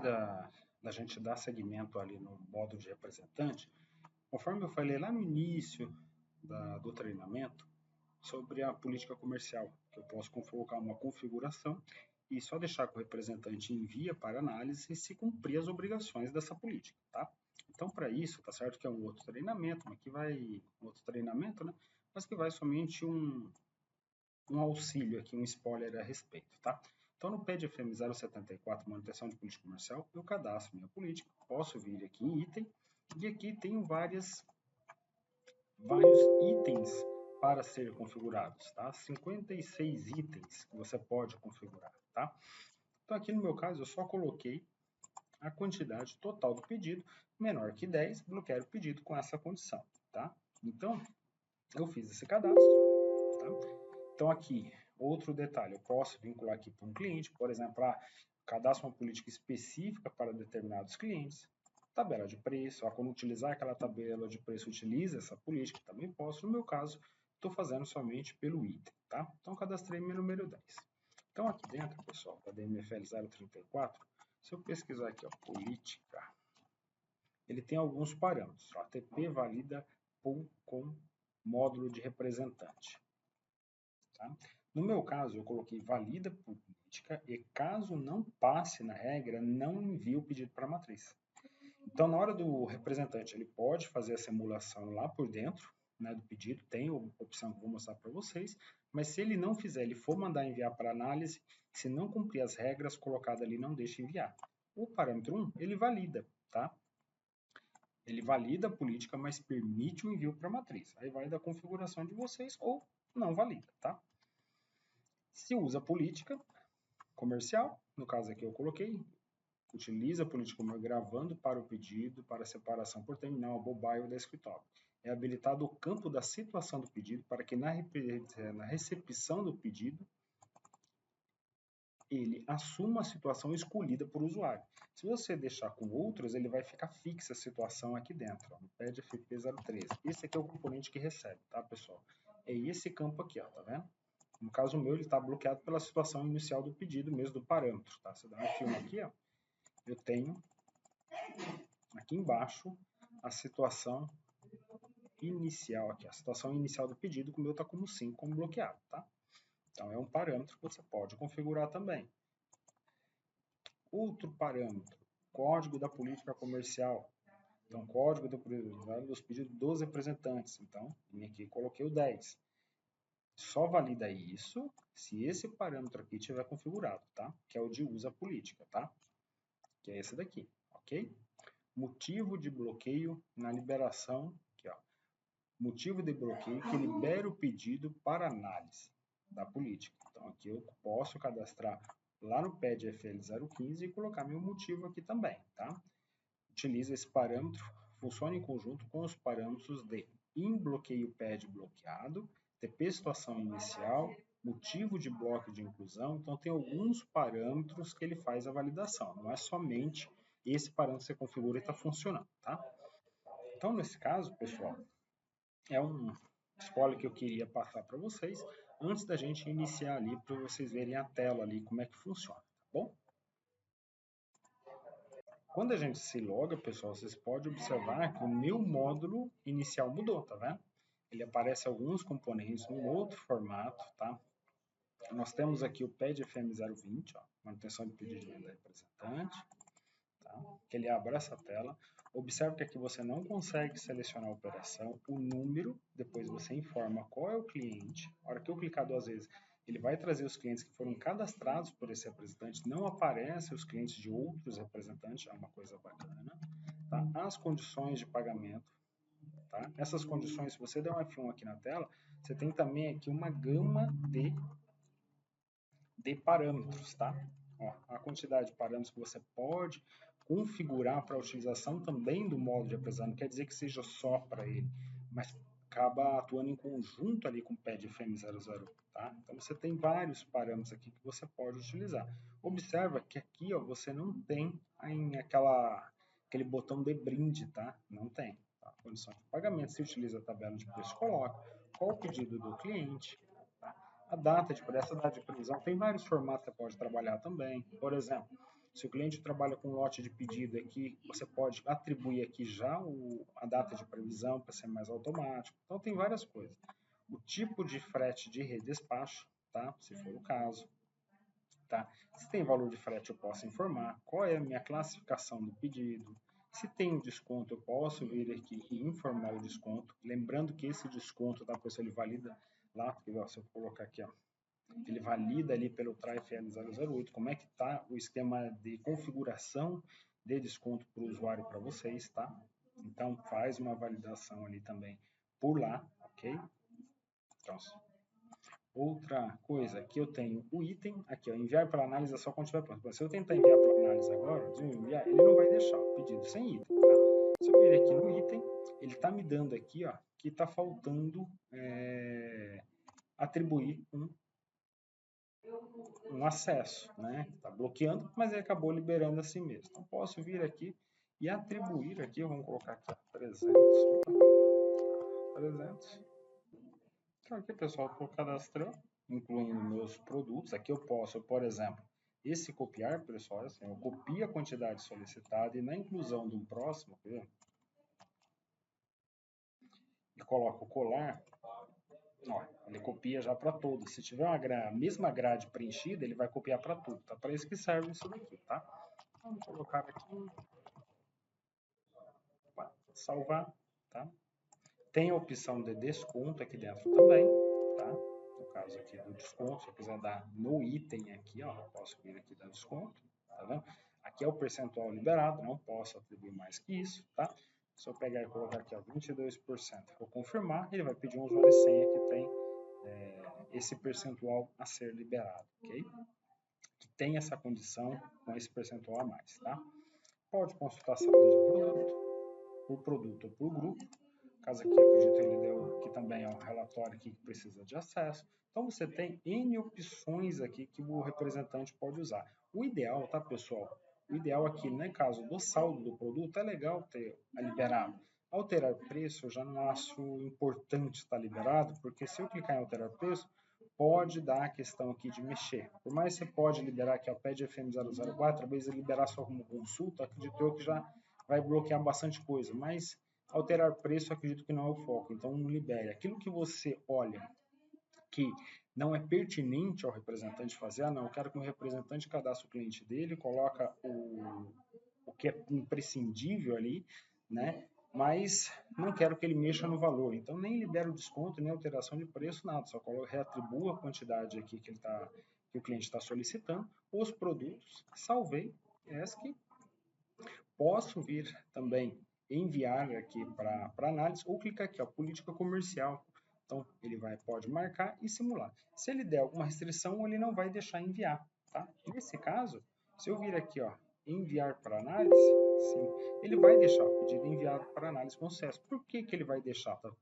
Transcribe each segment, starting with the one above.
da gente dar seguimento ali no módulo de representante, conforme eu falei lá no início do treinamento, sobre a política comercial, que eu posso colocar uma configuração e só deixar que o representante envia para análise se cumprir as obrigações dessa política, tá? Então, para isso, tá certo que é um outro treinamento, né? Mas que vai somente um auxílio aqui, um spoiler a respeito, tá? Então, no PED-FM 074, manutenção de política comercial, eu cadastro minha política, posso vir aqui em item, e aqui tenho vários itens para ser configurados, tá? 56 itens que você pode configurar, tá? Então, aqui no meu caso, eu só coloquei a quantidade total do pedido, menor que 10, bloquear o pedido com essa condição, tá? Então, eu fiz esse cadastro, tá? Então, aqui, outro detalhe, eu posso vincular aqui para um cliente, por exemplo, cadastro uma política específica para determinados clientes, tabela de preço, quando utilizar aquela tabela de preço, utiliza essa política, também posso. No meu caso, estou fazendo somente pelo item, tá? Então, cadastrei meu número 10. Então, aqui dentro, pessoal, da DMFL 034, se eu pesquisar aqui, ó, política, ele tem alguns parâmetros, ó, ATP valida com módulo de representante. Tá? No meu caso, eu coloquei valida política e caso não passe na regra, não envia o pedido para a matriz. Então, na hora do representante, ele pode fazer a simulação lá por dentro, né, do pedido, tem a opção que eu vou mostrar para vocês, mas se ele não fizer, ele for mandar enviar para análise, se não cumprir as regras colocadas ali, não deixa enviar. O parâmetro 1, ele valida, tá? Ele valida a política, mas permite o envio para a matriz. Aí vai da configuração de vocês ou não valida, tá? Se usa política comercial, no caso aqui eu coloquei, utiliza a política gravando para o pedido, para separação por terminal, mobile ou desktop. É habilitado o campo da situação do pedido para que na recepção do pedido ele assuma a situação escolhida por usuário. Se você deixar com outros, ele vai ficar fixa a situação aqui dentro, ó, no PED FP013. Esse aqui é o componente que recebe, tá, pessoal? É esse campo aqui, ó, tá vendo? No caso meu, ele está bloqueado pela situação inicial do pedido mesmo, do parâmetro, tá? Você dá um filme aqui, ó, eu tenho aqui embaixo a situação inicial aqui, a situação inicial do pedido, que o meu está como 5, como bloqueado, tá? Então, é um parâmetro que você pode configurar também. Outro parâmetro, código da política comercial. Então, código dos pedidos dos representantes. Então, aqui coloquei o 10. Só valida isso se esse parâmetro aqui estiver configurado, tá? Que é o de usa política, tá? Que é esse daqui, ok? Motivo de bloqueio na liberação, aqui, ó. Motivo de bloqueio que libera o pedido para análise da política. Então, aqui eu posso cadastrar lá no PED FL015 e colocar meu motivo aqui também, tá? Utiliza esse parâmetro, funciona em conjunto com os parâmetros de bloqueio PED bloqueado, TP situação inicial, motivo de bloco de inclusão. Então, tem alguns parâmetros que ele faz a validação, não é somente esse parâmetro que você configura e está funcionando, tá? Então, nesse caso, pessoal, é um spoiler que eu queria passar para vocês antes da gente iniciar ali, para vocês verem a tela ali, como é que funciona, tá bom? Quando a gente se loga, pessoal, vocês podem observar que o meu módulo inicial mudou, tá vendo? Ele aparece alguns componentes num outro formato, tá? Nós temos aqui o PED FM 020, ó, manutenção de pedido de venda representante, tá? Que ele abre essa tela. Observe que aqui você não consegue selecionar a operação, o número, depois você informa qual é o cliente. A hora que eu clicar 2 vezes, ele vai trazer os clientes que foram cadastrados por esse representante, não aparecem os clientes de outros representantes, é uma coisa bacana. Tá? As condições de pagamento. Tá? Essas condições, se você der um F1 aqui na tela, você tem também aqui uma gama de parâmetros, tá? Ó, a quantidade de parâmetros que você pode configurar para a utilização também do módulo de aprendizagem, não quer dizer que seja só para ele, mas acaba atuando em conjunto ali com o PED FM00, tá? Então você tem vários parâmetros aqui que você pode utilizar. Observa que aqui, ó, você não tem aquele botão de brinde, tá? Não tem. Tá? Condição de pagamento, se utiliza a tabela de preço, coloca qual o pedido do cliente, tá? A data de previsão, tem vários formatos que você pode trabalhar também. Por exemplo, Se o cliente trabalha com um lote de pedido aqui, você pode atribuir aqui já a data de previsão para ser mais automático. Então tem várias coisas. O tipo de frete de redespacho, tá? Se for o caso. Tá? Se tem valor de frete, eu posso informar. Qual é a minha classificação do pedido? Se tem um desconto, eu posso vir aqui e informar o desconto. Lembrando que esse desconto, tá, pessoal, ele valida lá, se eu colocar aqui, ó, ele valida ali pelo TRAFL 008, como é que está o esquema de configuração de desconto para o usuário para vocês, tá? Então, faz uma validação ali também por lá, ok? Então, outra coisa, aqui eu tenho o item, aqui ó, enviar para análise só quando estiver pronto. Se eu tentar enviar para análise agora, enviar, ele não vai deixar o pedido sem item, tá? Se eu vir aqui no item, ele está me dando aqui, ó, que está faltando atribuir um acesso, né? Está bloqueando, mas ele acabou liberando assim mesmo. Então, posso vir aqui e atribuir aqui, vamos colocar aqui 300. Então, aqui, pessoal, estou cadastrando, incluindo meus produtos. Aqui eu posso, por exemplo, esse copiar, pessoal, assim, eu copio a quantidade solicitada e na inclusão de um próximo, e coloco colar, ó, ele copia já para todos. Se tiver a mesma grade preenchida, ele vai copiar para tudo, tá? Para isso que serve isso daqui, tá? Vamos colocar aqui, salvar, tá? Tem a opção de desconto aqui dentro também, tá? No caso aqui do desconto, se eu quiser dar no item aqui, ó, eu posso vir aqui dar desconto, tá vendo? Aqui é o percentual liberado, não posso atribuir mais que isso, tá? Se eu pegar e colocar aqui, ó, 22%, vou confirmar, ele vai pedir um usuário e senha que tem esse percentual a ser liberado, ok? Que tem essa condição com esse percentual a mais, tá? Pode consultar a saldo de produto, por produto ou por grupo. Caso aqui, acredito, ele deu aqui também um relatório aqui que precisa de acesso. Então, você tem N opções aqui que o representante pode usar. O ideal, tá, pessoal? O ideal aqui, no caso do saldo do produto, é legal ter liberado. Alterar preço, eu já não acho importante estar liberado, porque se eu clicar em alterar preço, pode dar a questão aqui de mexer. Por mais que você pode liberar aqui, ó, PED FM 004, às vezes ele liberar só como consulta, acredito eu que já vai bloquear bastante coisa, mas alterar preço, acredito que não é o foco, então não libere. Aquilo que você olha que não é pertinente ao representante fazer, não, eu quero que o representante cadastre o cliente dele, coloca o que é imprescindível ali, né? Mas não quero que ele mexa no valor, então nem libera o desconto, nem alteração de preço, nada, só reatribua a quantidade aqui que o cliente está solicitando, os produtos, salvei, ESC, posso vir também enviar aqui para análise ou clicar aqui, ó, política comercial. Então, ele pode marcar e simular. Se ele der alguma restrição, ele não vai deixar enviar, tá? Nesse caso, se eu vir aqui, ó, enviar para análise, sim, ele vai deixar o pedido enviado para análise com sucesso. Por que que ele vai deixar, tá?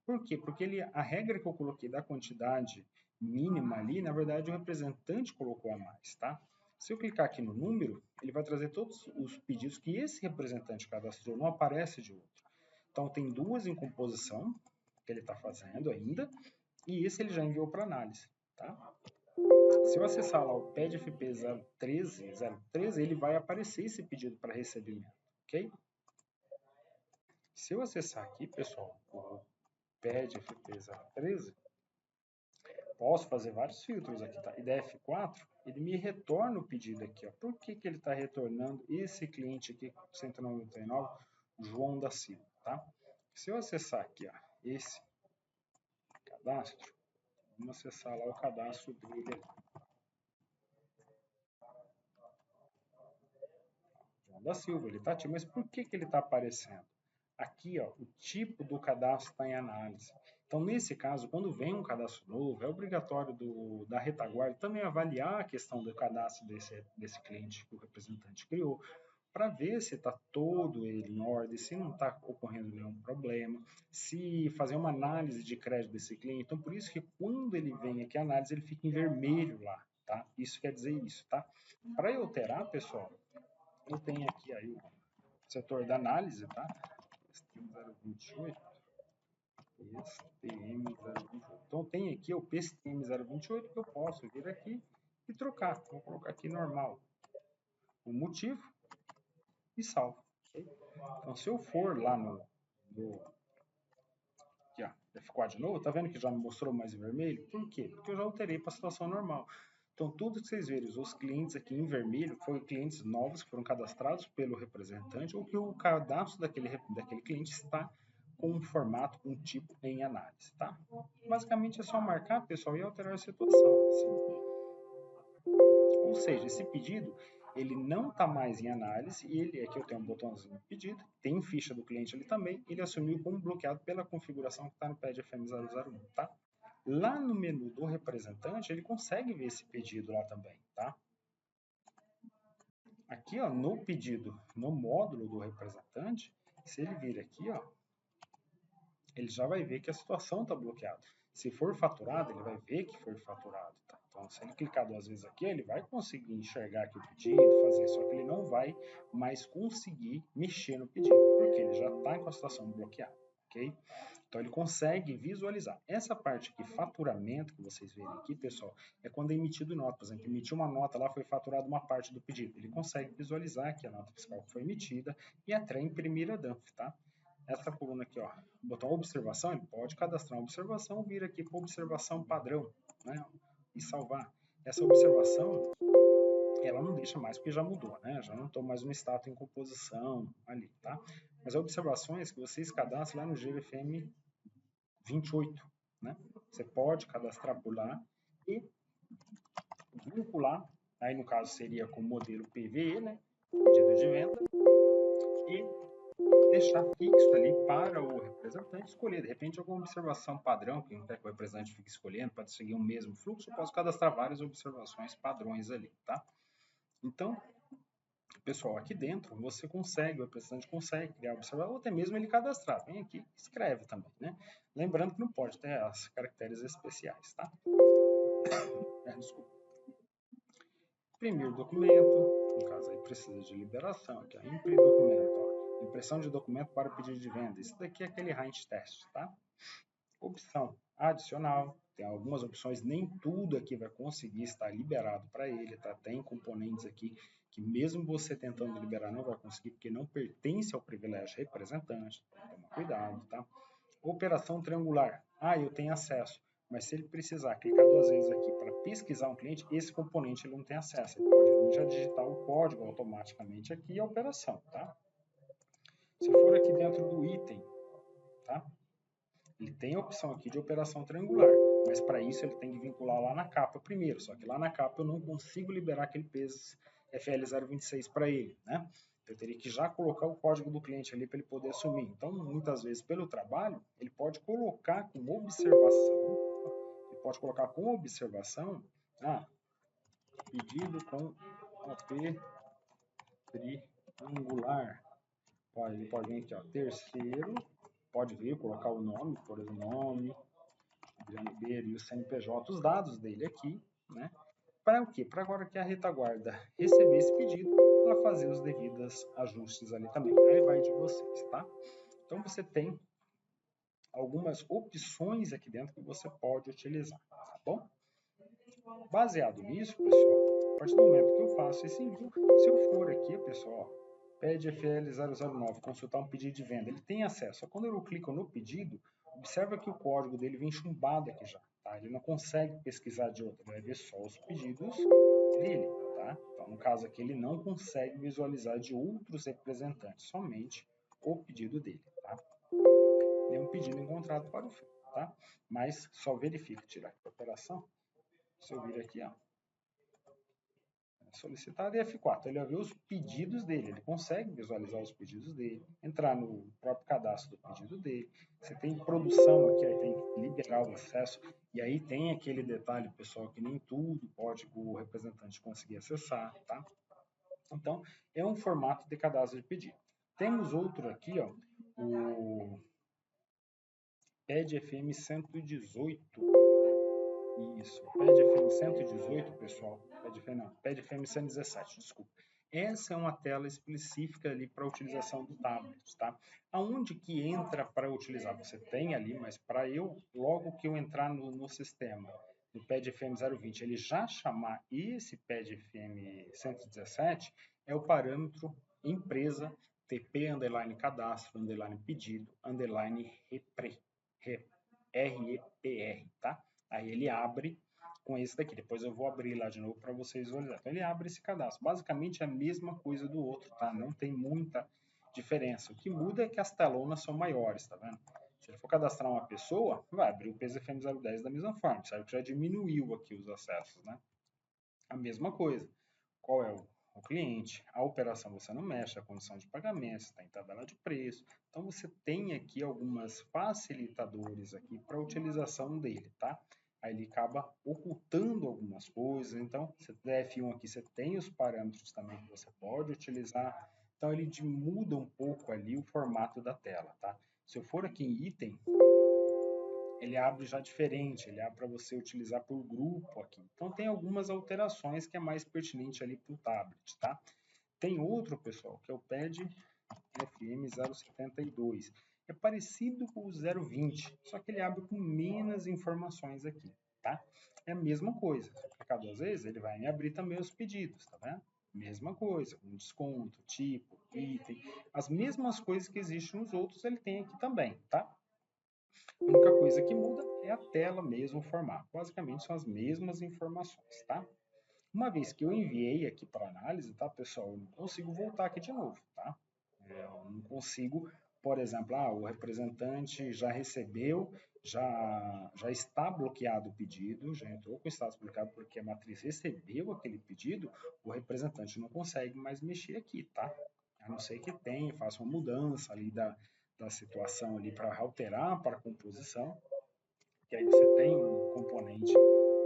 Por quê? Porque a regra que eu coloquei da quantidade mínima ali, na verdade, o representante colocou a mais, tá? Se eu clicar aqui no número, ele vai trazer todos os pedidos que esse representante cadastrou, não aparece de outro. Então, tem duas em composição que ele está fazendo ainda, e esse ele já enviou para análise, tá? Se eu acessar lá o PEDFP 013, ele vai aparecer esse pedido para recebimento, ok? Se eu acessar aqui, pessoal, o PEDFP 013, posso fazer vários filtros aqui, tá? E da F4, ele me retorna o pedido aqui, ó. Por que que ele está retornando esse cliente aqui, 199, João da Silva, tá? Se eu acessar aqui, ó, esse cadastro, vamos acessar lá o cadastro dele. João da Silva, ele está ativo, mas por que que ele está aparecendo? Aqui, ó, o tipo do cadastro está em análise. Então, nesse caso, quando vem um cadastro novo, é obrigatório da retaguarda também avaliar a questão do cadastro desse cliente que o representante criou, para ver se está todo ele em ordem, se não está ocorrendo nenhum problema, se fazer uma análise de crédito desse cliente. Então, por isso que quando ele vem aqui a análise, ele fica em vermelho lá, tá? Isso quer dizer isso, tá? Para eu alterar, pessoal, eu tenho aqui aí o setor da análise, tá? STM 028. PSTM 028. Então tem aqui o PSTM 028 que eu posso vir aqui e trocar. Vou colocar aqui normal. o motivo e salvo. Okay? Então, se eu for lá no aqui, ó, F4 de novo, tá vendo que já me mostrou mais em vermelho? Por quê? Porque eu já alterei para a situação normal. Então, tudo que vocês verem, os clientes aqui em vermelho, foram clientes novos que foram cadastrados pelo representante ou que o cadastro daquele cliente está com um formato, um tipo em análise, tá? Basicamente é só marcar, pessoal, e alterar a situação. Assim. Ou seja, esse pedido, ele não está mais em análise, e ele, aqui eu tenho um botãozinho de pedido, tem ficha do cliente ali também, ele assumiu como bloqueado pela configuração que está no PED FM001, tá? Lá no menu do representante, ele consegue ver esse pedido lá também, tá? Aqui, ó, no pedido, no módulo do representante, se ele vir aqui, ó, ele já vai ver que a situação está bloqueada. Se for faturado, ele vai ver que foi faturado, tá? Então, se ele clicar 2 vezes aqui, ele vai conseguir enxergar aqui o pedido, fazer, só que ele não vai mais conseguir mexer no pedido, porque ele já está com a situação bloqueada, ok? Então, ele consegue visualizar. Essa parte aqui, faturamento, que vocês verem aqui, pessoal, é quando é emitido nota. Por exemplo, emitiu uma nota lá, foi faturada uma parte do pedido. Ele consegue visualizar aqui a nota fiscal que foi emitida e até imprimir a DANF, tá? Essa coluna aqui, ó, botão observação, ele pode cadastrar uma observação, vir aqui para observação padrão, né? E salvar. Essa observação, ela não deixa mais, porque já mudou, né? Já não estou mais no status em composição ali, tá? Mas observações que vocês cadastram lá no GFM 28, né? Você pode cadastrar por lá e vincular, aí no caso seria com o modelo PVE, né? Pedido de venda, e deixar fixo ali para o representante escolher. De repente, alguma observação padrão, que não quer que o representante fique escolhendo, para seguir o mesmo fluxo, eu posso cadastrar várias observações padrões ali, tá? Então, pessoal, aqui dentro você consegue, o representante consegue criar observação, ou até mesmo ele cadastrar. Vem aqui, escreve também, né? Lembrando que não pode ter as caracteres especiais, tá? Desculpa. Imprimir documento, no caso aí precisa de liberação, aqui, ó, imprimir documento, ó, impressão de documento para pedido de venda. Isso daqui é aquele Heinz test, tá? Opção adicional, tem algumas opções, nem tudo aqui vai conseguir estar liberado para ele, tá? Tem componentes aqui que mesmo você tentando liberar não vai conseguir, porque não pertence ao privilégio representante, então toma cuidado, tá? Operação triangular, eu tenho acesso, mas se ele precisar clicar 2 vezes aqui para pesquisar um cliente, esse componente ele não tem acesso, ele pode vir já digitar o código automaticamente aqui e a operação, tá? Se for aqui dentro do item, tá? Ele tem a opção aqui de operação triangular, mas para isso ele tem que vincular lá na capa primeiro, só que lá na capa eu não consigo liberar aquele PES FL026 para ele, né? Eu teria que já colocar o código do cliente ali para ele poder assumir. Então, muitas vezes, pelo trabalho, ele pode colocar com observação, pedido com OP triangular. Ele pode vir aqui, ó, terceiro, pode vir, colocar o nome, por exemplo, nome, Adriano Beira e o CNPJ, os dados dele aqui, né? Para o quê? Para agora que a retaguarda receber esse pedido, ela fazer os devidos ajustes ali também. Aí vai de vocês, tá? Então você tem algumas opções aqui dentro que você pode utilizar, tá bom? Baseado nisso, pessoal, a partir do momento que eu faço esse envio, se eu for aqui, pessoal, pede FL009, consultar um pedido de venda, ele tem acesso. Só quando eu clico no pedido, observa que o código dele vem chumbado aqui já, tá? Ele não consegue pesquisar de outro, ele vai ver só os pedidos dele, tá? Então, no caso aqui, ele não consegue visualizar de outros representantes, somente o pedido dele, tá? Nenhum pedido encontrado para o fim, tá? Mas só verifica, tirar aqui a operação. Se eu vir aqui, ó, solicitado e F4, ele vai ver os pedidos dele, ele consegue visualizar os pedidos dele, entrar no próprio cadastro do pedido dele. Você tem produção aqui, aí tem que liberar o acesso, e aí tem aquele detalhe, pessoal, que nem tudo pode o representante conseguir acessar, tá? Então, é um formato de cadastro de pedido. Temos outro aqui, ó, o PED FM 118. Isso, PED FM 118, pessoal. PED FM 117, desculpa. Essa é uma tela específica ali para utilização do tablet, tá? Aonde que entra para utilizar? Você tem ali, mas para eu, logo que eu entrar no sistema do PED FM 020, ele já chamar esse PED FM 117, é o parâmetro empresa TP underline cadastro underline pedido underline REPR, tá? Aí ele abre com esse daqui. Depois eu vou abrir lá de novo para vocês visualizarem. Então ele abre esse cadastro. Basicamente é a mesma coisa do outro, tá? Não tem muita diferença. O que muda é que as telonas são maiores, tá vendo? Se ele for cadastrar uma pessoa, vai abrir o PZFM 010 da mesma forma. Sabe que já diminuiu aqui os acessos, né? A mesma coisa. Qual é o cliente? A operação você não mexe, a condição de pagamento, está em tabela de preço. Então você tem aqui algumas facilitadores aqui para a utilização dele, tá? Aí ele acaba ocultando algumas coisas. Então, você der F1 aqui, você tem os parâmetros também que você pode utilizar. Então ele muda um pouco ali o formato da tela, tá? Se eu for aqui em item, ele abre já diferente, ele abre para você utilizar por grupo aqui. Então tem algumas alterações que é mais pertinente ali para o tablet, tá? Tem outro, pessoal, que é o PED FM072. É parecido com o 020, só que ele abre com menos informações aqui, tá? É a mesma coisa. Se eu clicar duas vezes, ele vai me abrir também os pedidos, tá vendo? Mesma coisa, com desconto, tipo, item, as mesmas coisas que existem nos outros, ele tem aqui também, tá? A única coisa que muda é a tela mesmo, o formato. Basicamente são as mesmas informações, tá? Uma vez que eu enviei aqui para análise, tá, pessoal, eu não consigo voltar aqui de novo, tá? Eu não consigo, por exemplo, o representante já recebeu, já está bloqueado o pedido, já entrou com o status bloqueado porque a matriz recebeu aquele pedido, o representante não consegue mais mexer aqui, tá? A não ser que tenha, faça uma mudança ali da situação ali para alterar para a composição, que aí você tem um componente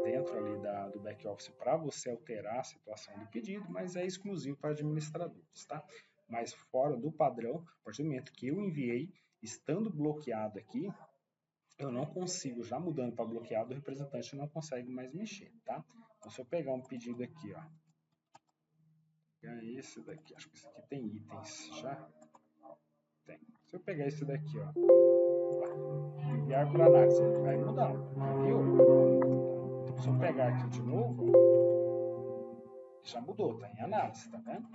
dentro ali do back-office para você alterar a situação do pedido, mas é exclusivo para administradores, tá? Mas fora do padrão, a partir do momento que eu enviei, estando bloqueado aqui, eu não consigo, já mudando para bloqueado, o representante não consegue mais mexer, tá? Então, se eu pegar um pedido aqui, ó, pegar esse daqui, acho que esse aqui tem itens, já tem. Se eu pegar esse daqui, ó, enviar para análise, ele vai mudar, viu? Se eu pegar aqui de novo, já mudou, tá em análise, tá vendo?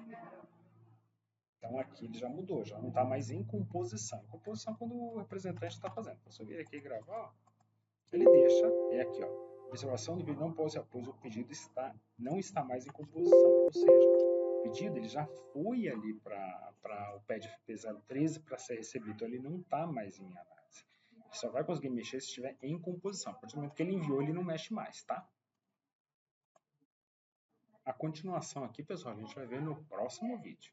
Então aqui ele já mudou, já não está mais em composição. Em composição é quando o representante está fazendo. Então, se eu vir aqui e gravar, ele deixa, é aqui, ó. Observação do vídeo não pode ser, pois o pedido não está mais em composição. Ou seja, o pedido ele já foi ali para o PED FP013 para ser recebido, então ele não está mais em análise. Ele só vai conseguir mexer se estiver em composição. A partir do momento que ele enviou, ele não mexe mais, tá? A continuação aqui, pessoal, a gente vai ver no próximo vídeo.